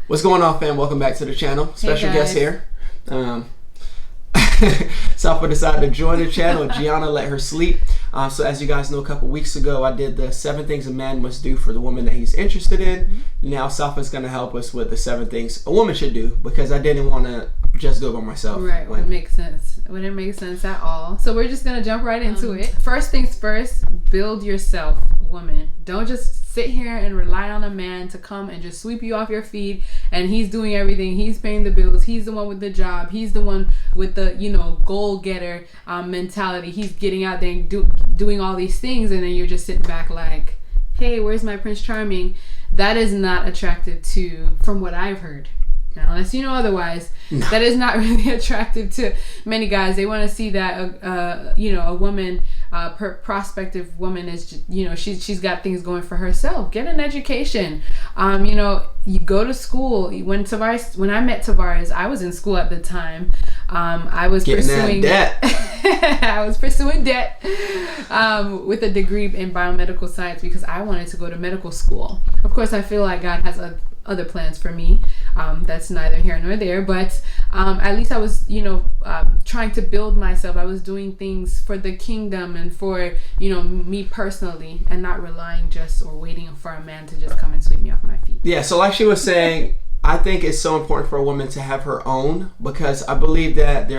What's going on, fam? Welcome back to the channel. Special guest here. Safa decided to join the channel. Gianna let her sleep. So as you guys know, a couple weeks ago, I did the 7 things a man must do for the woman that he's interested in. Mm-hmm. Now Safa's going to help us with the 7 things a woman should do, because I didn't want to just do it by myself. Right, wouldn't make sense. Wouldn't make sense at all. So we're just going to jump right into it. First things first, build yourself, woman. Don't just sit here and rely on a man to come and just sweep you off your feet, and he's doing everything. He's paying the bills. He's the one with the job. He's the one with the, goal getter mentality. He's getting out there and doing all these things, and then you're just sitting back like, hey, where's my Prince Charming? That is not attractive from what I've heard. Now, unless you know otherwise, that is not really attractive to many guys. They want to see that, a woman, prospective woman is, she's got things going for herself. Get an education. You go to school. When I met Tavares, I was in school at the time. I was pursuing debt. I was pursuing debt with a degree in biomedical science because I wanted to go to medical school. Of course, I feel like God has other plans for me. That's neither here nor there, but at least I was, trying to build myself. I was doing things for the kingdom and for, me personally, and not relying or waiting for a man to just come and sweep me off my feet. Yeah, so like she was saying, I think it's so important for a woman to have her own, because I believe that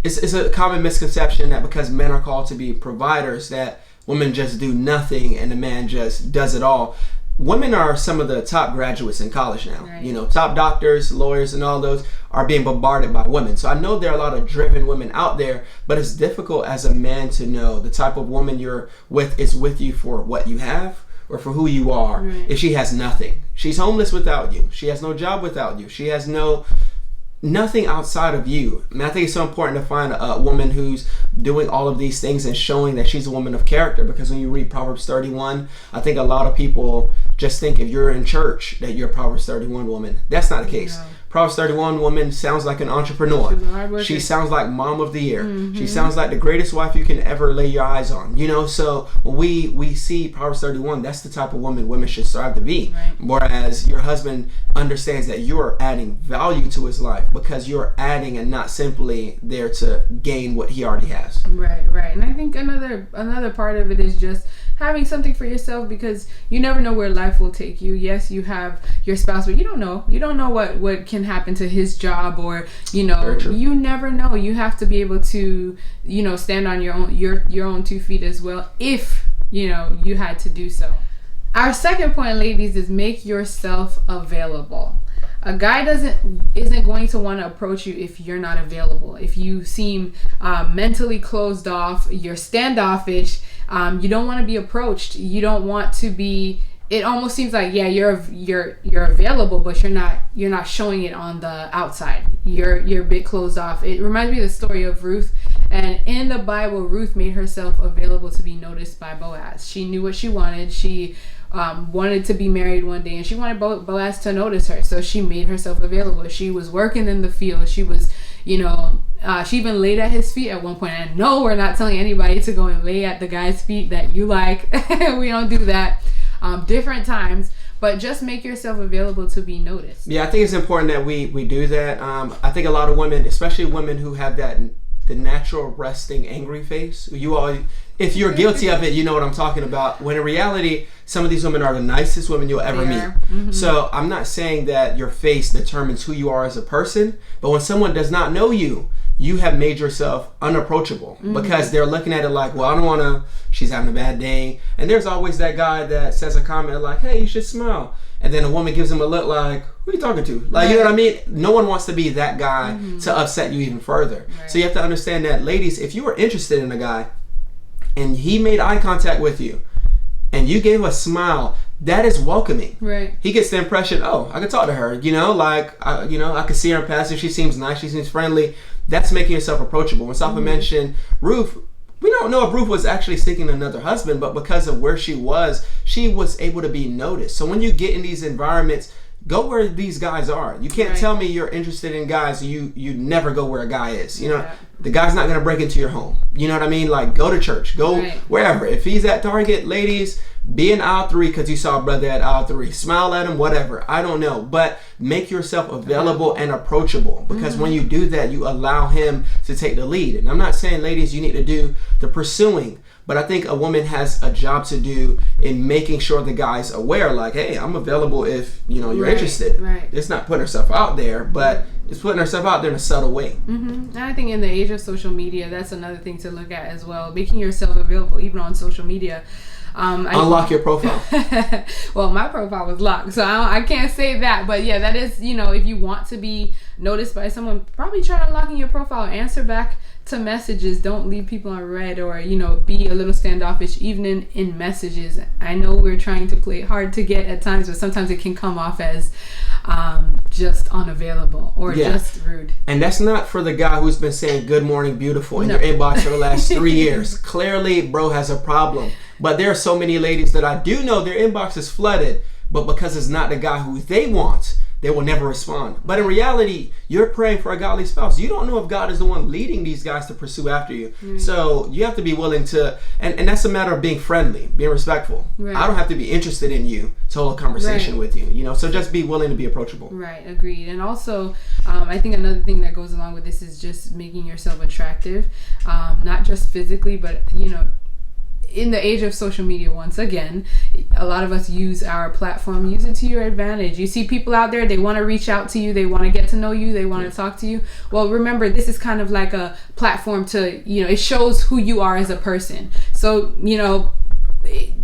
it's a common misconception that because men are called to be providers, that women just do nothing and the man just does it all. Women are some of the top graduates in college now. Right. Top doctors, lawyers, and all those are being bombarded by women. So I know there are a lot of driven women out there, but it's difficult as a man to know the type of woman you're with is with you for what you have or for who you are. Right. If she has nothing, she's homeless without you. She has no job without you. She has nothing outside of you. I think it's so important to find a woman who's doing all of these things and showing that she's a woman of character, because when you read Proverbs 31, I think a lot of people just think if you're in church that you're a Proverbs 31 woman. That's not the case. No. Proverbs 31 woman sounds like an entrepreneur. She sounds like mom of the year. Mm-hmm. She sounds like the greatest wife you can ever lay your eyes on. So when we see Proverbs 31, that's the type of woman women should strive to be. Right. Whereas your husband understands that you're adding value to his life because you're adding and not simply there to gain what he already has. Right. And I think another part of it is just having something for yourself, because you never know where life will take you. Yes, you have your spouse, but you don't know what can happen to his job, or you never know. You have to be able to stand on your own 2 feet as well, if you had to do so. Our second point, ladies, is make yourself available. A guy isn't going to want to approach you if you're not available. If you seem mentally closed off, you're standoffish, you don't want to be approached. You don't want to be. It almost seems like you're available, but you're not showing it on the outside. You're a bit closed off. It reminds me of the story of Ruth, and in the Bible, Ruth made herself available to be noticed by Boaz. She knew what she wanted. She wanted to be married one day, and she wanted Boaz to notice her, so she made herself available. She was working in the field. She was, she even laid at his feet at one point. And no, we're not telling anybody to go and lay at the guy's feet that you like. We don't do that. Different times, but just make yourself available to be noticed. Yeah, I think it's important that we do that. I think a lot of women, especially women who have the natural resting angry face, if you're guilty of it, you know what I'm talking about. When in reality, some of these women are the nicest women you'll ever meet. Mm-hmm. So I'm not saying that your face determines who you are as a person, but when someone does not know you, you have made yourself unapproachable, because they're looking at it like, well, I don't want to, she's having a bad day. And there's always that guy that says a comment like, hey, you should smile. And then a woman gives him a look like, who are you talking to? Like, you know what I mean? No one wants to be that guy to upset you even further. Right. So you have to understand that, ladies, if you are interested in a guy and he made eye contact with you and you gave a smile, that is welcoming. Right. He gets the impression, oh, I can talk to her. I can see her in passing. She seems nice. She seems friendly. That's making yourself approachable. When Safa mentioned Ruth, we don't know if Ruth was actually seeking another husband, but because of where she was able to be noticed. So when you get in these environments, go where these guys are. You can't tell me you're interested in guys. You never go where a guy is. The guy's not going to break into your home. You know what I mean? Like, go to church, go wherever. If he's at Target, ladies, Be in aisle 3 because you saw a brother at aisle 3. Smile at him, whatever. I don't know. But make yourself available and approachable, because when you do that, you allow him to take the lead. And I'm not saying, ladies, you need to do the pursuing, but I think a woman has a job to do in making sure the guy's aware, like, hey, I'm available if, you're interested. Right. It's not putting herself out there, but it's putting herself out there in a subtle way. And I think in the age of social media, that's another thing to look at as well. Making yourself available, even on social media. Unlock your profile. Well, my profile was locked, so I can't say that. But yeah, that is, if you want to be noticed by someone, probably try unlocking your profile. Answer back to messages. Don't leave people on read, or be a little standoffish even in messages. I know we're trying to play hard to get at times, but sometimes it can come off as just unavailable or just rude. And that's not for the guy who's been saying good morning beautiful in your inbox for the last 3 years. Clearly, bro has a problem. But there are so many ladies that I do know their inbox is flooded, but because it's not the guy who they want, they will never respond. But in reality, you're praying for a godly spouse. You don't know if God is the one leading these guys to pursue after you. So you have to be willing to, and that's a matter of being friendly, being respectful. I don't have to be interested in you to hold a conversation with you, so just be willing to be approachable. Right, agreed. And also, I think another thing that goes along with this is just making yourself attractive, not just physically, but, in the age of social media, once again, a lot of us use our platform, use it to your advantage. You see people out there, they want to reach out to you, they want to get to know you, they want to talk to you. Well, remember, this is kind of like a platform to, it shows who you are as a person. So,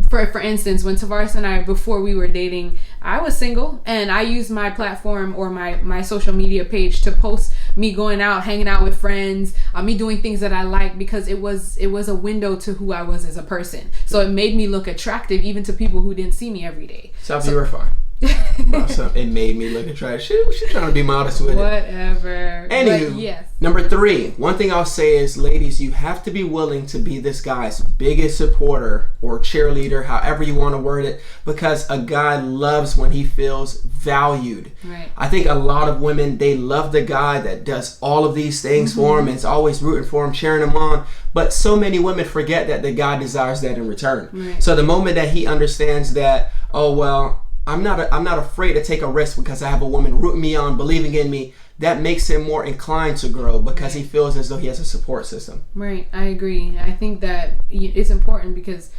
for instance, when Tavares and I, before we were dating, I was single, and I used my platform or my social media page to post me going out, hanging out with friends, me doing things that I like, because it was a window to who I was as a person. So it made me look attractive even to people who didn't see me every day. So you were fine. It made me look attractive. She's trying to be modest with it. Whatever. Anywho, yes. Number 3, one thing I'll say is, ladies, you have to be willing to be this guy's biggest supporter or cheerleader, however you want to word it, because a guy loves when he feels valued. Right. I think a lot of women, they love the guy that does all of these things for him and is always rooting for him, cheering him on. But so many women forget that the guy desires that in return. Right. So the moment that he understands that, oh, well, I'm not afraid to take a risk because I have a woman rooting me on, believing in me, that makes him more inclined to grow because he feels as though he has a support system. Right, I agree. I think that it's important because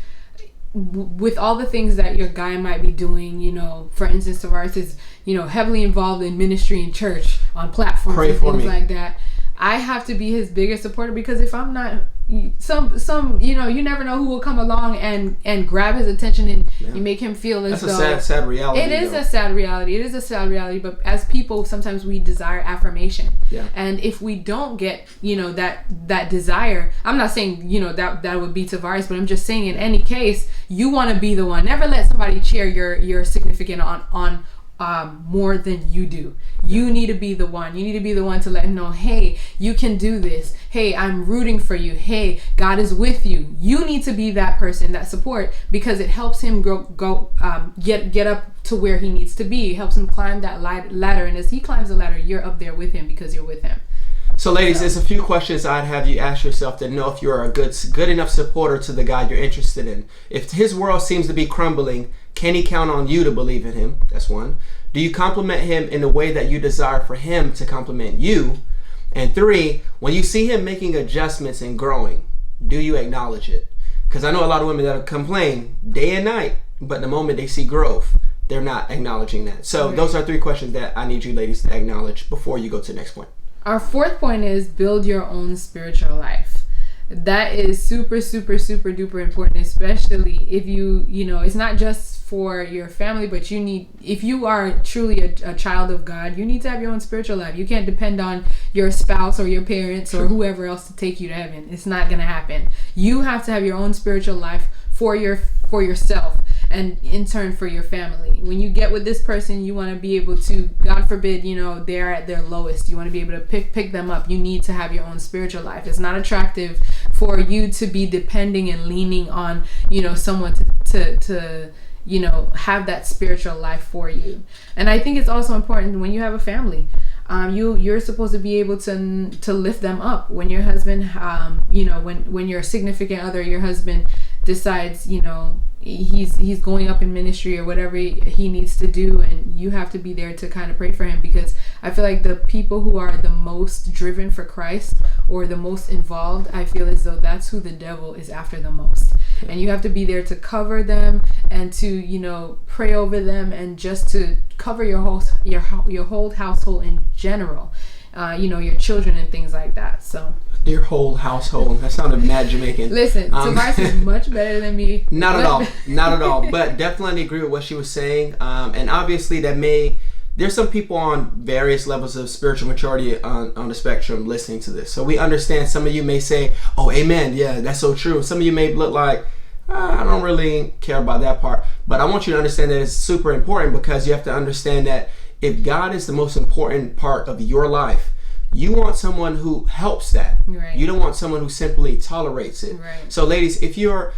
with all the things that your guy might be doing, for instance, Tavares is, heavily involved in ministry and church on platforms and things like that. I have to be his biggest supporter, because if I'm not, some you never know who will come along and grab his attention and you make him feel as though that's a sad reality. It is a sad reality. But as people, sometimes we desire affirmation. Yeah. And if we don't get that desire, I'm not saying that would be Tavares, but I'm just saying in any case, you want to be the one. Never let somebody cheer your significant on more than you do. You need to be the one. You need to be the one to let him know, hey, you can do this. Hey, I'm rooting for you. Hey, God is with you. You need to be that person, that support, because it helps him get up to where he needs to be. It helps him climb that ladder. And as he climbs the ladder, you're up there with him because you're with him. So ladies, there's a few questions I'd have you ask yourself to know if you're a good enough supporter to the guy you're interested in. If his world seems to be crumbling, can he count on you to believe in him? That's one. Do you compliment him in the way that you desire for him to compliment you? And 3, when you see him making adjustments and growing, do you acknowledge it? Because I know a lot of women that complain day and night, but the moment they see growth, they're not acknowledging that. So those are 3 questions that I need you ladies to acknowledge before you go to the next point. Our 4th point is build your own spiritual life. That is super, super, super duper important, especially if it's not just for your family, but if you are truly a child of God, you need to have your own spiritual life. You can't depend on your spouse or your parents or whoever else to take you to heaven. It's not going to happen. You have to have your own spiritual life for yourself, and in turn for your family. When you get with this person, you want to be able to, God forbid, they're at their lowest. You want to be able to pick them up. You need to have your own spiritual life. It's not attractive for you to be depending and leaning on, someone to have that spiritual life for you. And I think it's also important when you have a family. You're supposed to be able to lift them up when your husband, when your significant other, your husband decides, he's going up in ministry or whatever he needs to do, and you have to be there to kind of pray for him, because I feel like the people who are the most driven for Christ or the most involved, I feel as though that's who the devil is after the most. And you have to be there to cover them and to, you know, pray over them, and just to cover your whole household in general, you know, your children and things like that. So your whole household. That sounded mad Jamaican. Listen, Tobias is much better than me. Not at all. Not at all. But definitely agree with what she was saying. And obviously there's some people on various levels of spiritual maturity on the spectrum listening to this. So we understand. Some of you may say, oh, amen. Yeah, that's so true. Some of you may look like, I don't really care about that part. But I want you to understand that it's super important, because you have to understand that if God is the most important part of your life, you want someone who helps that. Right. You don't want someone who simply tolerates it. Right. So ladies, if you're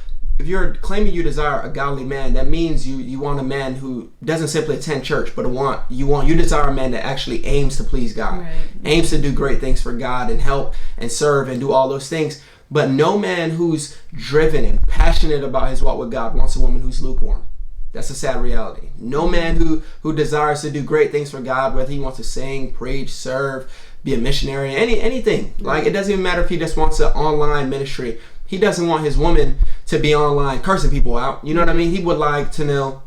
claiming you desire a godly man, that means you want a man who doesn't simply attend church, but you desire a man that actually aims to please God, right. aims to do great things for God and help and serve and do all those things. But no man who's driven and passionate about his walk with God wants a woman who's lukewarm. That's a sad reality. No man who desires to do great things for God, whether he wants to sing, preach, serve, be a missionary, anything. Like, it doesn't even matter if he just wants an online ministry. He doesn't want his woman to be online cursing people out. You know what I mean? He would like to know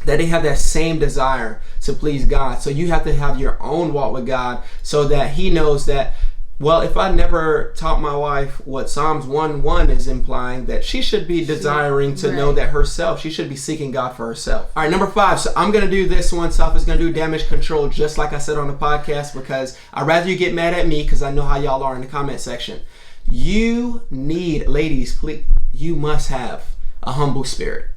that they have that same desire to please God. So you have to have your own walk with God, so that he knows that, well, if I never taught my wife what Psalms 1:1 is implying, that she should be desiring to know that herself, she should be seeking God for herself. All right, number 5. So I'm going to do this one. Soph is going to do damage control, just like I said on the podcast, because I'd rather you get mad at me, because I know how y'all are in the comment section. You need, ladies, please, you must have a humble spirit.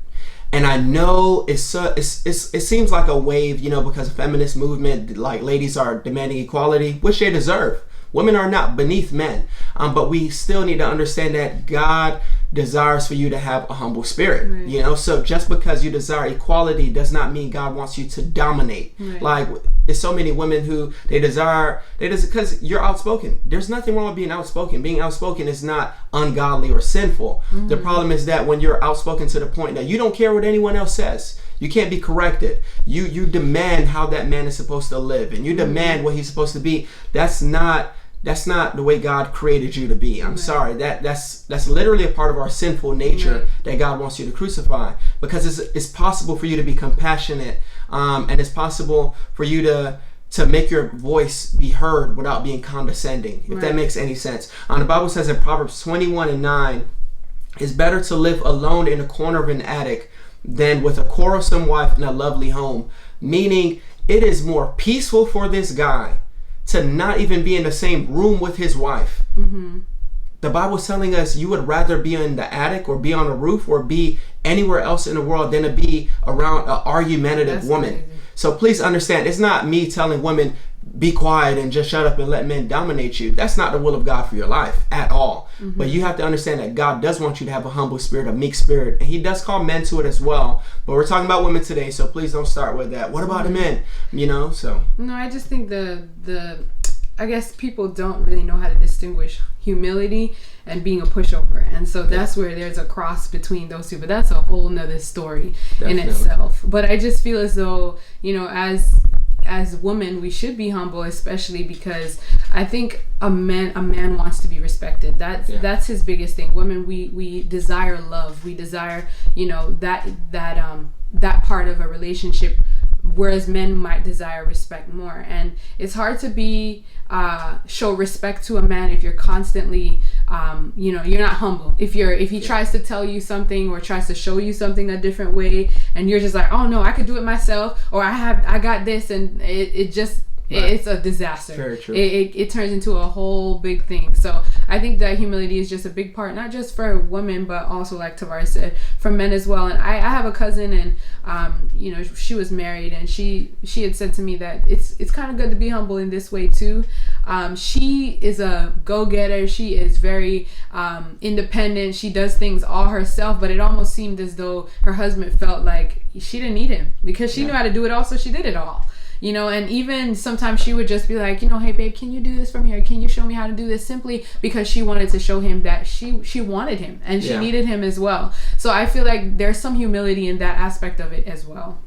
And I know it seems like a wave, you know, because of feminist movement, like ladies are demanding equality, which they deserve. Women are not beneath men, but we still need to understand that God desires for you to have a humble spirit. Right. You know, so just because you desire equality does not mean God wants you to dominate. Right. Like, there's so many women who because you're outspoken. There's nothing wrong with being outspoken. Being outspoken is not ungodly or sinful. Mm-hmm. The problem is that when you're outspoken to the point that you don't care what anyone else says, you can't be corrected. You demand how that man is supposed to live, and you demand what he's supposed to be. That's not the way God created you to be. I'm sorry. That's literally a part of our sinful nature that God wants you to crucify, because it's possible for you to be compassionate, and it's possible for you to make your voice be heard without being condescending, if that makes any sense. The Bible says in Proverbs 21:9, it's better to live alone in a corner of an attic than with a quarrelsome wife in a lovely home. Meaning, it is more peaceful for this guy to not even be in the same room with his wife. Mm-hmm. The Bible's telling us you would rather be in the attic or be on a roof or be anywhere else in the world than to be around an argumentative woman. Crazy. So please understand, it's not me telling women, be quiet and just shut up and let men dominate you. That's not the will of God for your life at all. Mm-hmm. But you have to understand that God does want you to have a humble spirit, a meek spirit, and he does call men to it as well. But we're talking about women today, so please don't start with that. What about the men? You know, so. No, I just think I guess people don't really know how to distinguish humility and being a pushover. And so that's where there's a cross between those two. But that's a whole nother story in itself. But I just feel as though, you know, as women, we should be humble, especially because I think a man wants to be respected. That's his biggest thing. Women, we desire love. We desire, you know, that part of a relationship, whereas men might desire respect more. And it's hard to show respect to a man if you're constantly you know, you're not humble. If he tries to tell you something or tries to show you something a different way, and you're just like, oh no, I could do it myself, or I got this, and it just it's a disaster. Very true. It turns into a whole big thing. So I think that humility is just a big part, not just for women, but also, like Tavares said, for men as well. And I have a cousin, and you know, she was married, and she had said to me that it's kind of good to be humble in this way too. She is a go-getter. She is very independent. She does things all herself, but it almost seemed as though her husband felt like she didn't need him because she knew how to do it all, so she did it all. you know, and even sometimes she would just be like, you know, hey babe, can you do this for me, or can you show me how to do this, simply because she wanted to show him that she wanted him and she needed him as well. So I feel like there's some humility in that aspect of it as well.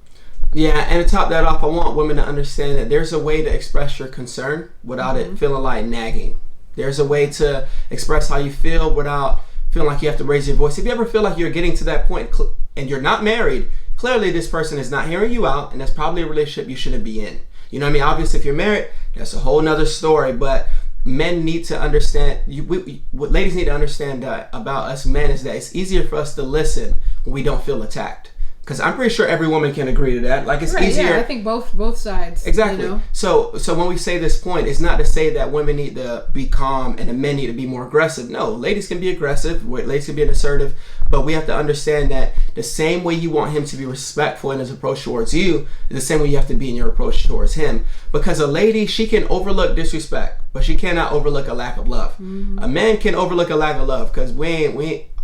Yeah, and to top that off, I want women to understand that there's a way to express your concern without it feeling like nagging. There's a way to express how you feel without feeling like you have to raise your voice. If you ever feel like you're getting to that point and you're not married, clearly this person is not hearing you out, and that's probably a relationship you shouldn't be in. You know what I mean? Obviously, if you're married, that's a whole nother story, but men need to understand, what ladies need to understand about us men is that it's easier for us to listen when we don't feel attacked. Because I'm pretty sure every woman can agree to that. Like, it's easier. Yeah, I think both sides. Exactly. You know? So when we say this point, it's not to say that women need to be calm and the men need to be more aggressive. No, ladies can be aggressive. Ladies can be assertive. But we have to understand that the same way you want him to be respectful in his approach towards you is the same way you have to be in your approach towards him. Because a lady, she can overlook disrespect, but she cannot overlook a lack of love. A man can overlook a lack of love, because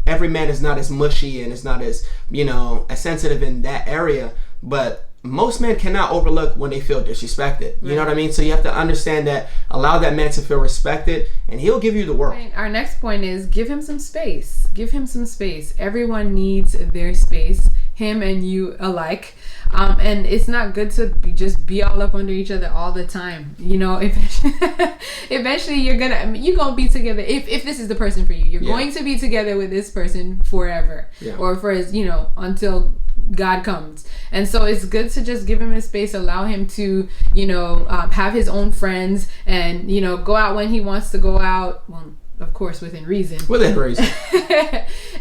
every man is not as mushy and is not as, as sensitive in that area. But most men cannot overlook when they feel disrespected. You know what I mean? So you have to understand that. Allow that man to feel respected, and he'll give you the world. Right. Our next point is give him some space. Give him some space. Everyone needs their space, him and you alike. And it's not good to just be all up under each other all the time. You know, eventually you're gonna be together. If this is the person for you, you're going to be together with this person forever, or for until God comes. And so it's good to just give him his space, allow him to, have his own friends, and, go out when he wants to go out. Well, of course, within reason.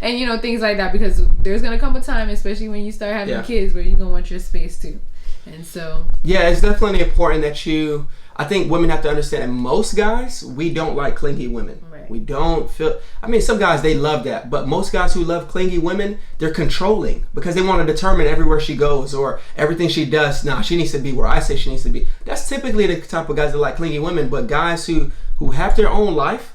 And, things like that, because there's going to come a time, especially when you start having kids, where you're going to want your space too. And so... Yeah, it's definitely important that I think women have to understand that most guys, we don't like clingy women. Right. We don't feel... some guys, they love that. But most guys who love clingy women, they're controlling, because they want to determine everywhere she goes or everything she does. Nah, she needs to be where I say she needs to be. That's typically the type of guys that like clingy women. But guys who have their own life,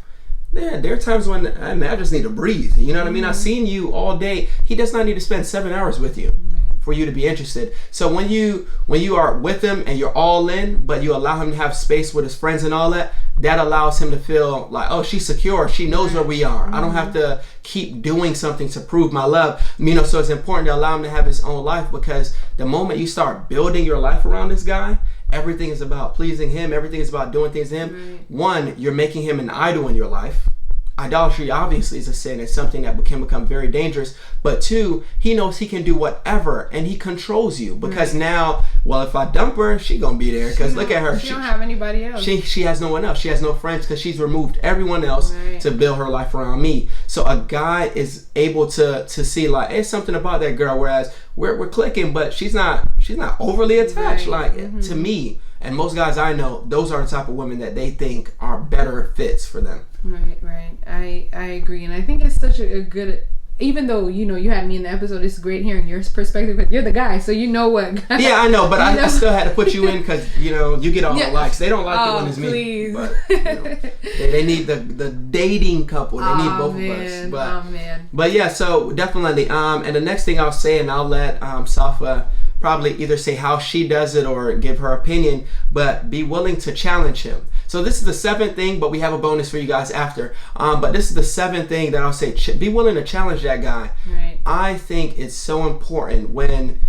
there are times when I just need to breathe. You know what I mean? I've seen you all day. He does not need to spend 7 hours with you for you to be interested. So when you are with him and you're all in, but you allow him to have space with his friends and all that, that allows him to feel like, oh, she's secure. She knows where we are. I don't have to keep doing something to prove my love. So it's important to allow him to have his own life, because the moment you start building your life around this guy, everything is about pleasing him. Everything is about doing things to him. Right. One, you're making him an idol in your life. Idolatry obviously is a sin. It's something that can become very dangerous. But two, he knows he can do whatever, and he controls you, because now, well, if I dump her, she gonna be there, because look at her. She don't have anybody else. She has no one else. She has no friends, because she's removed everyone else to build her life around me. So a guy is able to see, like, it's something about that girl, whereas we're clicking, but she's not overly attached to me. And most guys I know, those are the type of women that they think are better fits for them. Right. I agree. And I think it's such a good, even though, you had me in the episode, it's great hearing your perspective, because you're the guy, so you know what. Yeah, I know, but I still had to put you in, because, you get all the likes. They don't like it when it's please. Me. But, they need the dating couple. They need both of us. But yeah, so definitely. And the next thing I'll say, and I'll let Safa probably either say how she does it or give her opinion, but be willing to challenge him. So this is the 7th thing, but we have a bonus for you guys after. But this is the 7th thing that I'll say, be willing to challenge that guy. Right. I think it's so important when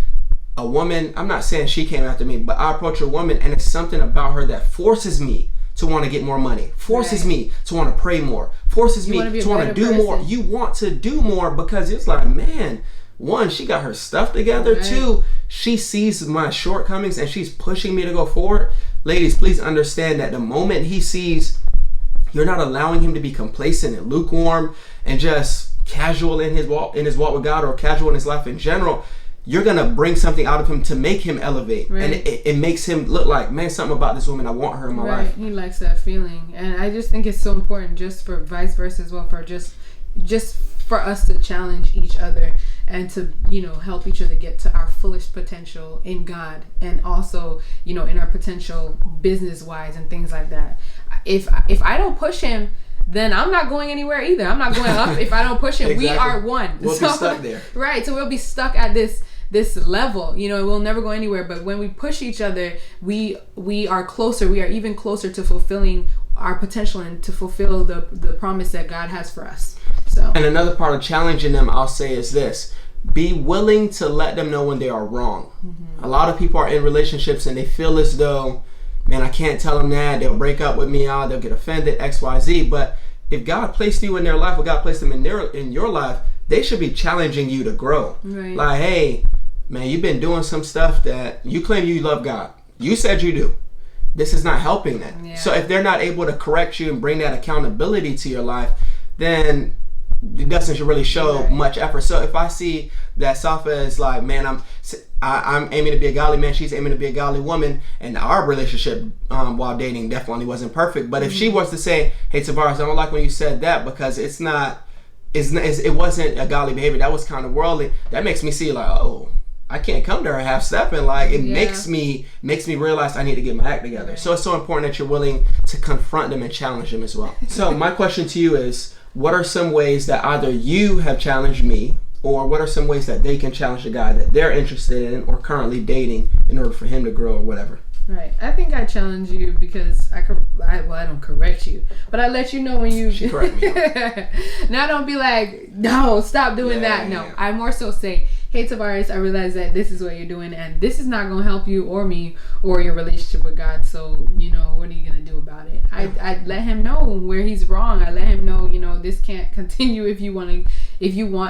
a woman, I'm not saying she came after me, but I approach a woman and it's something about her that forces me to want to get more money, forces me to want to pray more, forces me to want to do more. You want to do more, because it's like, man, one, she got her stuff together. Right. Two, she sees my shortcomings and she's pushing me to go forward. Ladies, please understand that the moment he sees you're not allowing him to be complacent and lukewarm and just casual in his walk with God, or casual in his life in general, you're gonna bring something out of him to make him elevate. Right. And it makes him look like, man, something about this woman, I want her in my life. He likes that feeling. And I just think it's so important, just for vice versa as well, for just for us to challenge each other and to help each other get to our fullest potential in God, and also in our potential business wise and things like that. If I don't push him, then I'm not going anywhere either. I'm not going up if I don't push him. Exactly. We are one. We'll be stuck there. Right. So we'll be stuck at this this level, you know, we'll never go anywhere. But when we push each other, we are closer. We are even closer to fulfilling our potential and to fulfill the promise that God has for us. So, and another part of challenging them, I'll say, is this: be willing to let them know when they are wrong. A lot of people are in relationships and they feel as though, man, I can't tell them that. They'll break up with me. They'll get offended, X, Y, Z. But if God placed you in their life, or God placed them in your life, they should be challenging you to grow. Right. Like, hey, man, you've been doing some stuff that you claim you love God. You said you do. This is not helping that. Yeah. So if they're not able to correct you and bring that accountability to your life, then it doesn't really show much effort. So if I see that Safa is like, man, I'm aiming to be a godly man, she's aiming to be a godly woman, and our relationship while dating definitely wasn't perfect. But if she was to say, hey, Tavares, I don't like when you said that because it wasn't a godly behavior, that was kind of worldly, that makes me see like, oh, I can't come to her half stepping. Like, it makes me realize I need to get my act together. So it's so important that you're willing to confront them and challenge them as well. So my question to you is, what are some ways that either you have challenged me, or what are some ways that they can challenge the guy that they're interested in or currently dating in order for him to grow or whatever? Right. I think I challenge you because I don't correct you, but I let you know when you... She correct me. Now don't be like, no, stop doing that. No, I more so say, hey, Tavares, I realize that this is what you're doing and this is not going to help you or me or your relationship with God. So, you know, what are you going to do about it? I let him know where he's wrong. I let him know, you know, this can't continue if you want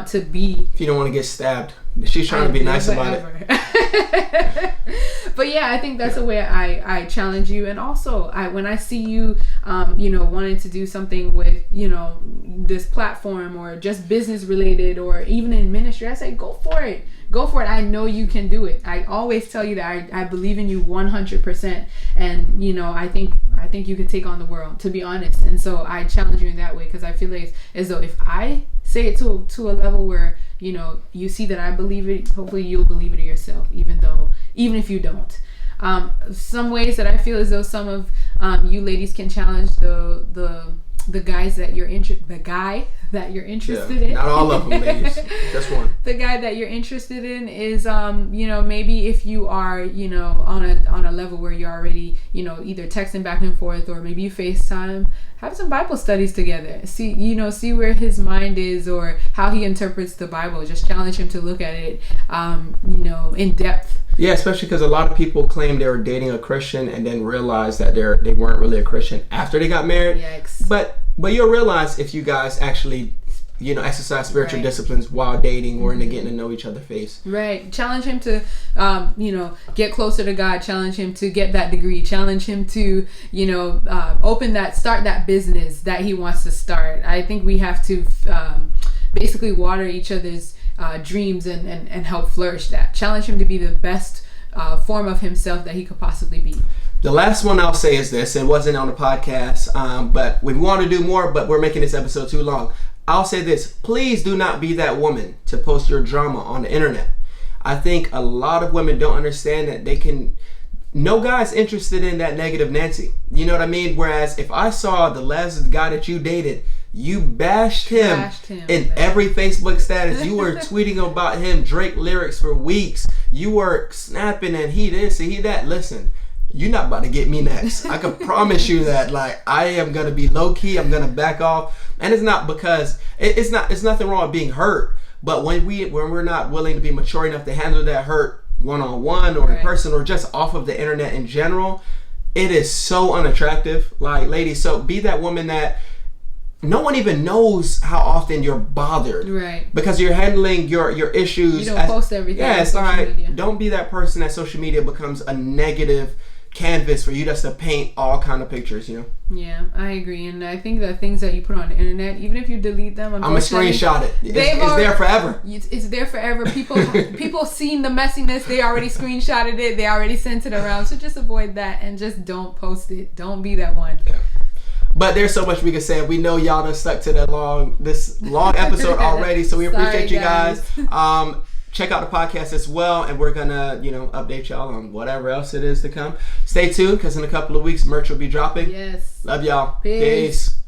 to be... If you don't want to get stabbed. She's trying to be nice about it. But yeah, I think that's the way I challenge you. And also, when I see you, you know, wanting to do something with, you know, this platform or just business related or even in ministry, I say, go for it. Go for it. I know you can do it. I always tell you that I believe in you 100%. And, you know, I think you can take on the world, to be honest. And so I challenge you in that way because I feel like as though if I say it to a level where, you know, you see that I believe it, hopefully you'll believe it yourself, even if you don't. Some ways that I feel as though some of you ladies can challenge the guys that you're the guy that you're interested in. Not all of them, ladies. Just one. The guy that you're interested in is, you know, maybe if you are, you know, on a level where you're already, you know, either texting back and forth or maybe you FaceTime, have some Bible studies together. See where his mind is or how he interprets the Bible. Just challenge him to look at it, you know, in depth. Yeah, especially because a lot of people claim they were dating a Christian and then realize that they weren't really a Christian after they got married. Yikes. But you'll realize if you guys actually, you know, exercise spiritual disciplines while dating or into getting to know each other face. Right. Challenge him to, you know, get closer to God. Challenge him to get that degree. Challenge him to, you know, start that business that he wants to start. I think we have to basically water each other's dreams and help flourish that. Challenge him to be the best form of himself that he could possibly be. The last one I'll say is this. It wasn't on the podcast, but we want to do more, but we're making this episode too long. I'll say this. Please do not be that woman to post your drama on the internet. I think a lot of women don't understand that they can... No guy's interested in that negative Nancy. You know what I mean? Whereas if I saw the last guy that you dated, you bashed him in every Facebook status. You were tweeting about him, Drake lyrics for weeks. You were snapping and he this and he that. Listen, you're not about to get me next. I can promise you that. Like, I am going to be low key. I'm going to back off. And it's not because it's nothing wrong with being hurt. But when we're not willing to be mature enough to handle that hurt one-on-one or in person or just off of the internet in general, it is so unattractive. Like, ladies, so be that woman that no one even knows how often you're bothered. Right. Because you're handling your issues. You don't post everything on social media. Don't be that person that social media becomes a negative canvas for you just to paint all kind of pictures, you know? Yeah, I agree. And I think the things that you put on the internet, even if you delete them, I'm gonna screenshot it. It's there forever. It's there forever. People seen the messiness. They already screenshotted it. They already sent it around. So just avoid that and just don't post it. Don't be that one. Yeah. But there's so much we can say. We know y'all done stuck to this long episode already, so we appreciate you guys. Check out the podcast as well, and we're gonna, you know, update y'all on whatever else it is to come. Stay tuned, because in a couple of weeks, merch will be dropping. Yes. Love y'all. Peace.